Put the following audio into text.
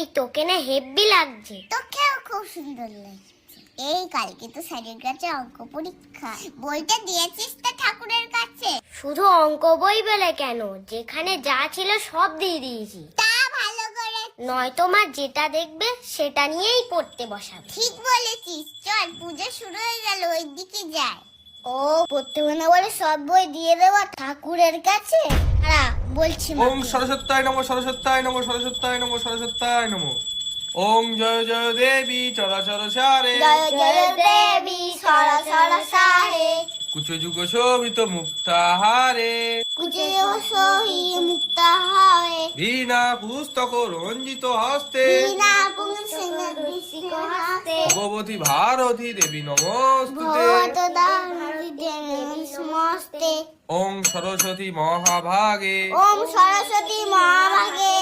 এই তোকে না হেব্বি লাগছে। তোকেও খুব সুন্দর লাগছে। এই কালকে তো স্যারের কাছে অঙ্ক পরীক্ষা, বইটা দিয়েছিস তো ঠাকুরের কাছে? শুধু অঙ্ক বই বলে কেন, যেখানে যা ছিল সব দিয়ে দিয়েছি। তা ভালো করে। নয়তো মা যেটা দেখবে সেটা নিয়েই পড়তে বসাবে। ঠিক বলেছিস, চল পূজা শুরু হয়ে গেল, ওই দিকে যাই। ও পড়তে না বলে সব বই দিয়ে দেওয়া ঠাকুরের কাছে? বলছি ওম সরস্বত্যায় নমঃ সরস্বত্যায় নমঃ সরস্বত্যায় নমঃ সরস্বত্যায় নমঃ। ওম জয় জয় দেবী চরাচর সারে, জয় জয় দেবী সরসর সারে, কুচো যুগ শোভিত মুক্তাহারে, কুচে সহি মুক্তাহারে, বীণা পুস্তক রঞ্জিত হস্তে, বিনা পুংসিং বিসিক হাতে, ভগবতী ভারতী দেবী নমস্তুতে। ভগবত দানবী দেবী নমস্তে। ওম সরস্বতী মহাভাগে, ওম সরস্বতী মহাভাগে।